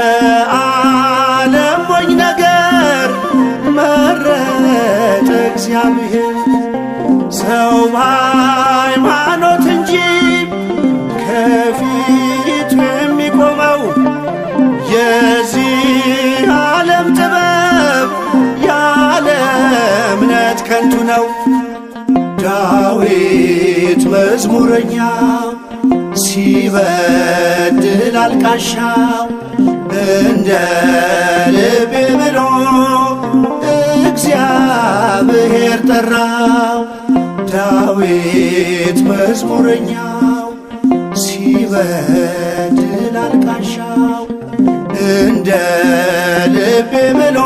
ከዓለም ሞኝ ነገር መረጠ እግዚአብሔር ሰው በሃይማኖት እንጂ ከፊቱ የሚቆመው የዚህ ዓለም ጥበብ ያለ እምነት ከንቱ ነው። ዳዊት መዝሙረኛው ሲበድል አልቃሻው እንደ ልቤ ብሎ እግዚአብሔር ጠራው። ዳዊት መዝሙረኛው ሲበድል አልቃሻው እንደ ልቤ ብሎ